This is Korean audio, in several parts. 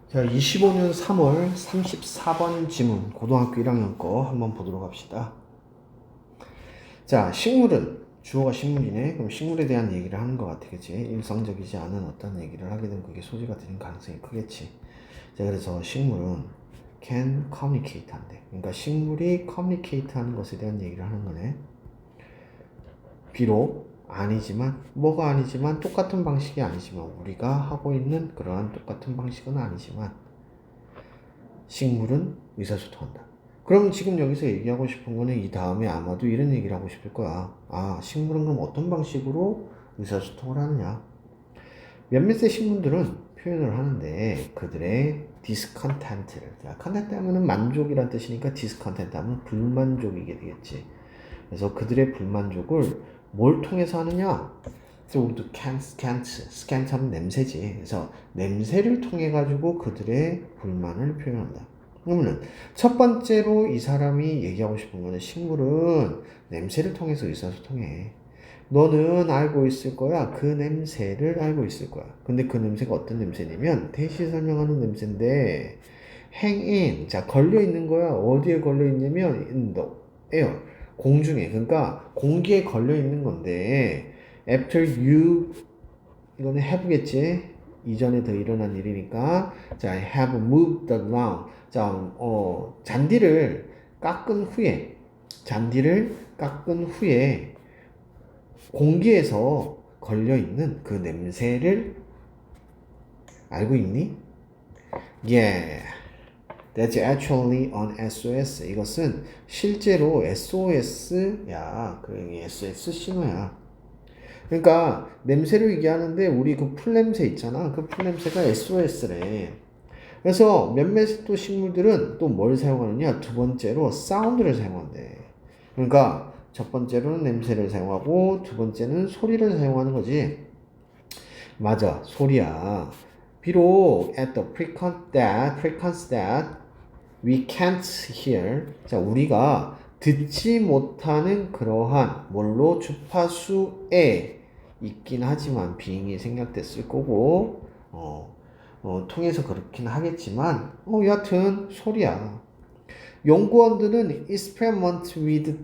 자, 25년 3월 34번 지문, 고등학교 1학년 거 한번 보도록 합시다. 자, 식물은, 주어가 식물이네. 그럼 식물에 대한 얘기를 하는 것 같아, 그치? 일상적이지 않은 어떤 얘기를 하게 되면 그게 소지가 되는 가능성이 크겠지. 자, 그래서 식물은 can communicate 한대. 그러니까 식물이 communicate 하는 것에 대한 얘기를 하는 거네. 비록 아니지만, 뭐가 아니지만, 똑같은 방식이 아니지만, 우리가 하고 있는 그러한 똑같은 방식은 아니지만, 식물은 의사소통한다. 그럼 지금 여기서 얘기하고 싶은 거는 이 다음에 아마도 이런 얘기를 하고 싶을 거야. 아, 식물은 그럼 어떤 방식으로 의사소통을 하느냐? 몇몇의 식물들은 표현을 하는데 그들의 discontent를, 자, content 하면은 만족이란 뜻이니까 discontent 하면 불만족이게 되겠지. 그래서 그들의 불만족을 뭘 통해서 하느냐? through the scent 하면 냄새지. 그래서 냄새를 통해 가지고 그들의 불만을 표현한다. 그러면은 첫 번째로 이 사람이 얘기하고 싶은 거는 식물은 냄새를 통해서 의사소통해. 너는 알고 있을 거야. 그 냄새를 알고 있을 거야. 근데 그 냄새가 어떤 냄새냐면 대시 설명하는 냄새인데 hang in. 자, 걸려 있는 거야. 어디에 걸려 있냐면 in the air. 공중에. 그러니까 공기에 걸려 있는 건데 after you 이거는 have겠지. 이전에 더 일어난 일이니까 자, have moved the ground. 자, 잔디를 깎은 후에 공기에서 걸려 있는 그 냄새를 알고 있니? Yeah. That's actually an SOS. 이것은 실제로 SOS야. 그 SOS 신호야. 그러니까 냄새를 얘기하는데 우리 그 풀냄새 있잖아. 그 풀냄새가 SOS래. 그래서 몇몇 또 식물들은 또 뭘 사용하느냐? 두 번째로 사운드를 사용한대. 그러니까 첫 번째로는 냄새를 사용하고 두 번째는 소리를 사용하는 거지. 맞아, 소리야. 비록 at the frequency that we can't hear. 자, 우리가 듣지 못하는 그러한 뭘로 주파수에 있긴 하지만 빙이 생략됐을 거고 통해서 그렇긴 하겠지만 여하튼 소리야. 연구원들은 experiment with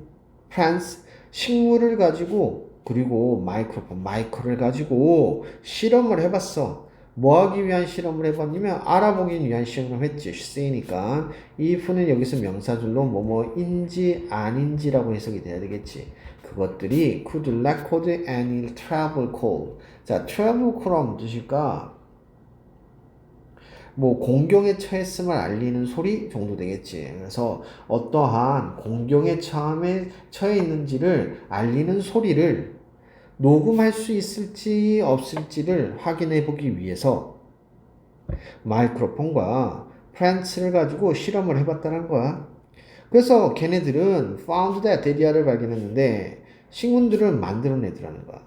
plants 식물을 가지고 그리고 마이크를 가지고 실험을 해봤어. 뭐 하기 위한 실험을 해봤냐면 알아보기 위한 실험을 했지. 쓰이니까 if는 여기서 명사줄로 뭐뭐인지 아닌지라고 해석이 돼야 되겠지. 그것들이 could record any travel call. 자, travel call은 무슨 뜻일까? 뭐 공경에 처했음을 알리는 소리 정도 되겠지. 그래서 어떠한 공경에 처해 있는지를 알리는 소리를 녹음할 수 있을지 없을지를 확인해 보기 위해서 마이크로폰과 프란츠를 가지고 실험을 해봤다는 거야. 그래서 걔네들은 found that 데리아를 발견했는데 식물들을 만들어내더라는 거야.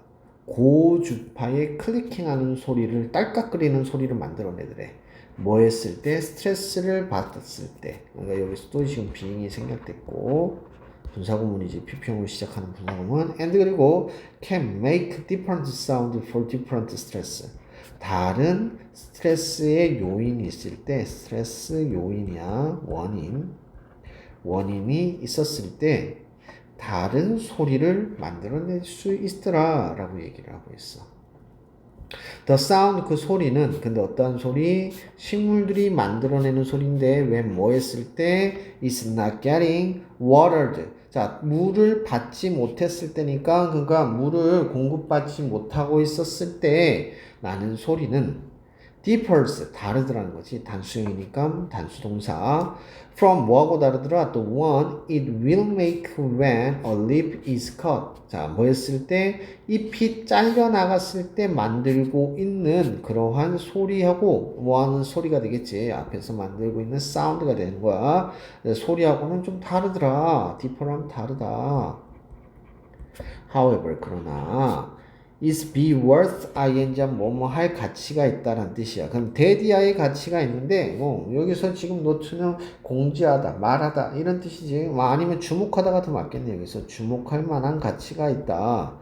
고주파의 클리킹하는 소리를 딸깍거리는 소리를 만들어내더래. 뭐 했을 때? 스트레스를 받았을 때. 그러니까 여기서 또 지금 빙이 생략됐고 분사구문이지. PP형으로 시작하는 분사구문. and 그리고 can make different sound for different stress. 다른 스트레스의 요인이 있을 때 스트레스 요인이야. 원인이 있었을 때 다른 소리를 만들어낼 수 있더라 라고 얘기를 하고 있어. The sound 그 소리는 근데 어떠한 소리? 식물들이 만들어내는 소리인데 when 뭐 했을 때 is not getting watered. 자, 물을 받지 못했을 때니까 그러니까 물을 공급받지 못하고 있었을 때 나는 소리는 differs 다르더라는 거지. 단수형이니까 단수동사. from 뭐하고 다르더라? 또 one it will make when a leaf is cut. 자, 뭐 했을 때 잎이 잘려 나갔을 때 만들고 있는 그러한 소리하고 뭐 하는 소리가 되겠지. 앞에서 만들고 있는 사운드가 되는 거야. 소리하고는 좀 다르더라. differ하면 다르다. however 그러나 is be worth ing 뭐뭐 할 가치가 있다는 뜻이야. 그럼 대디아의 가치가 있는데 여기서 지금 노트는 공지하다, 말하다 이런 뜻이지. 아니면 주목하다가 더 맞겠네. 여기서 주목할 만한 가치가 있다.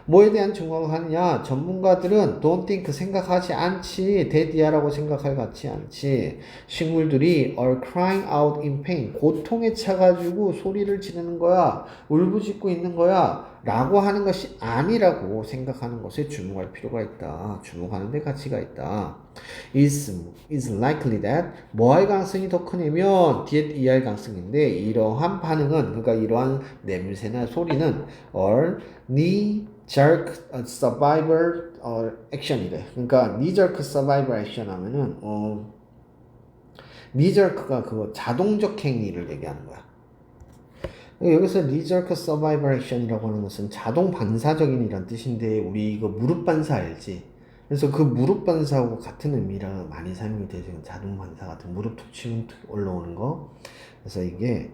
뭐에 대한 증거가 하느냐? 전문가들은 don't think 생각하지 않지. 데디아라고 생각할 같지 않지. 식물들이 are crying out in pain. 고통에 차가지고 소리를 지르는 거야. 울부짖고 있는 거야. 라고 하는 것이 아니라고 생각하는 것에 주목할 필요가 있다. 주목하는 데 가치가 있다. is likely that 뭐할 가능성이 더 크냐면 뒤에 이할 가능성인데 이러한 반응은 그러니까 이러한 냄새나 소리는 or knee jerk survivor action이래. 그러니까 knee jerk survivor action 하면은 knee jerk가 그거 자동적 행위를 얘기하는 거야. 여기서 knee jerk survivor action이라고 하는 것은 자동 반사적인이란 뜻인데 우리 이거 무릎 반사 알지? 그래서 그 무릎 반사하고 같은 의미라 많이 사용이 되죠. 자동 반사 같은 무릎 툭 치면 툭 올라오는 거. 그래서 이게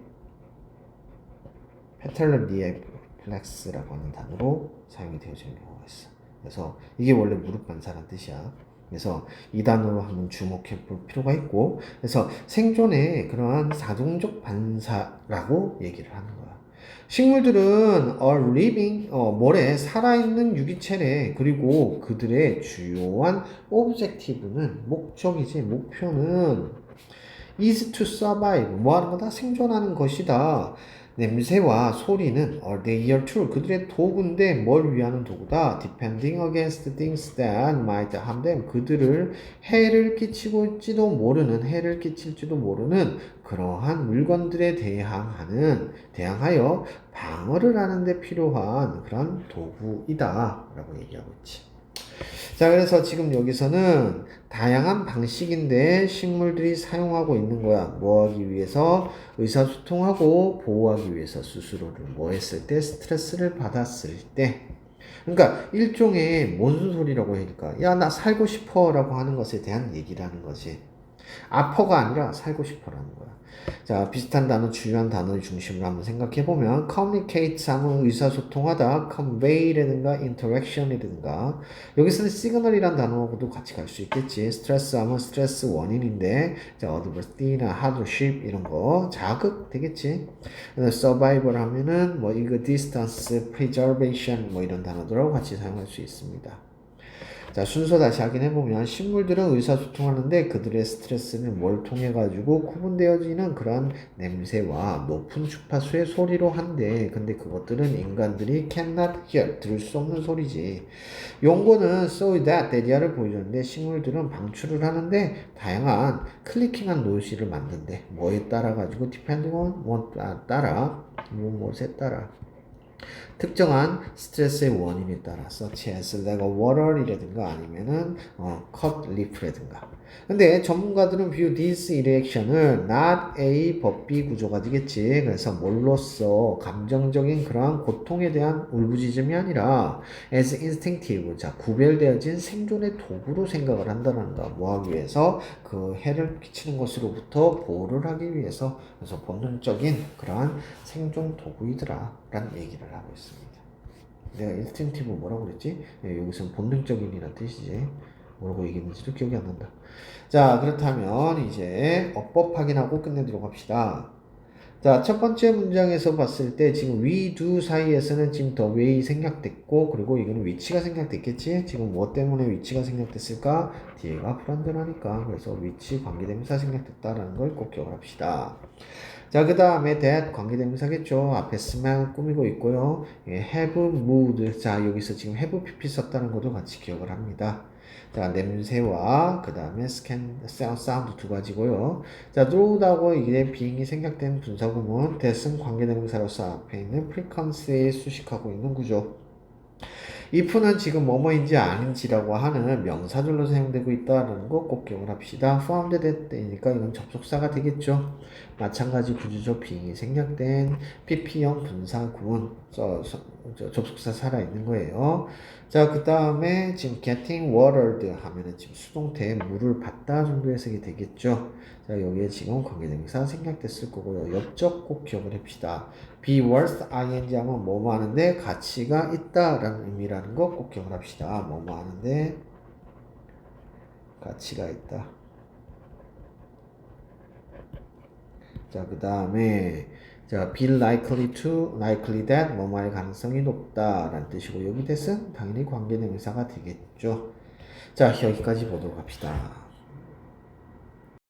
페탈러 리플렉스라고 하는 단어로 사용이 되어지는 경우가 있어. 그래서 이게 원래 무릎 반사란 뜻이야. 그래서 이 단어로 한번 주목해 볼 필요가 있고, 그래서 생존의 그러한 자동적 반사라고 얘기를 하는 거야. 식물들은 are living, 뭐래, 살아있는 유기체래. 그리고 그들의 주요한 objective는 목적이지, 목표는 is to survive, 뭐 하는 거다? 생존하는 것이다. 냄새와 소리는 are their tool, 그들의 도구인데 뭘 위하는 도구다? Defending against things that might harm them, 그들을 해를 끼치고일지도 모르는, 해를 끼칠지도 모르는 그러한 물건들에 대항하여 방어를 하는데 필요한 그런 도구이다 라고 얘기하고 있지. 자, 그래서 지금 여기서는 다양한 방식인데 식물들이 사용하고 있는 거야. 뭐 하기 위해서? 의사소통하고 보호하기 위해서 스스로를 뭐 했을 때? 스트레스를 받았을 때. 그러니까 일종의 뭔 소리라고 하니까 야, 나 살고 싶어 라고 하는 것에 대한 얘기를 하는 거지. 아퍼가 아니라 살고 싶어라는 거야. 자, 비슷한 단어, 주요한 단어를 중심으로 한번 생각해 보면 communicate 하면 의사소통하다, convey라든가 interaction이라든가 여기서는 signal이란 단어하고도 같이 갈 수 있겠지. stress 하면 스트레스 원인인데 자, adversity나 hardship 이런 거 자극 되겠지. survival 하면은 뭐 이거 distance, preservation 뭐 이런 단어들하고 같이 사용할 수 있습니다. 자, 순서 다시 확인해보면 식물들은 의사소통하는데 그들의 스트레스는 뭘 통해 가지고 구분되어지는 그런 냄새와 높은 주파수의 소리로 한대. 근데 그것들은 인간들이 cannot hear, 들을 수 없는 소리지. 용고는 so that, 데리아를 보여주는데 식물들은 방출을 하는데 다양한 클리킹한 노이즈를 만든대. 뭐에 따라 가지고 depending on, 뭐 따라, 무엇에 따라. 특정한 스트레스의 원인에 따라서 such 내가 water이라든가 아니면은 cut leaf라든가. 근데 전문가들은 view this reaction을 not A but B 구조가 되겠지. 그래서 뭘로써 감정적인 그러한 고통에 대한 울부짖음이 아니라 as instinctive, 자 구별되어진 생존의 도구로 생각을 한다는 거. 뭐 하기 위해서? 그 해를 끼치는 것으로부터 보호를 하기 위해서. 그래서 본능적인 그러한 생존 도구이더라 라는 얘기를 하고 있습니다. 내가 인스팅티브 뭐라고 그랬지? 여기서는 본능적인이란 뜻이지. 뭐라고 얘기했는지도 기억이 안 난다. 자, 그렇다면 이제 어법 확인하고 끝내도록 합시다. 자, 첫 번째 문장에서 봤을 때 지금 we do 사이에서는 지금 the way 생략됐고 그리고 이거는 위치가 생략됐겠지? 지금 뭐 때문에 위치가 생략됐을까? 뒤에가 불완전하니까. 그래서 위치 관계대명사 생략됐다라는 걸 꼭 기억을 합시다. 자, 그 다음에 that 관계대명사겠죠. 앞에 smell 꾸미고 있고요. have moved. 자, 여기서 지금 have pp 썼다는 것도 같이 기억을 합니다. 자, 냄새와 그 다음에 scan, sound 두 가지고요. 자, throw하고 이게 being이 생략된 분사구문 that은 관계대명사로서 앞에 있는 frequency에 수식하고 있는 구조. if는 지금 뭐뭐인지 아닌지라고 하는 명사절로 사용되고 있다는 거 꼭 기억을 합시다. found that이니까 이건 접속사가 되겠죠. 마찬가지 구조적 being이 생략된 pp형 분사구문 접속사 살아있는 거예요. 자, 그 다음에 지금 getting watered 하면은 지금 수동태 물을 받다 정도 해석이 되겠죠. 자, 여기에 지금 관계대명사 생략됐을 거고요. 옆적 꼭 기억을 합시다. be worth ing 하면 뭐뭐 하는데 가치가 있다라는 의미라는 거 꼭 기억을 합시다. 뭐뭐 하는데 가치가 있다. 자, 그 다음에 자, be likely to, likely that, 뭐뭐할 가능성이 높다 라는 뜻이고 여기 that은 당연히 관계대명사가 되겠죠. 자, 여기까지 보도록 합시다.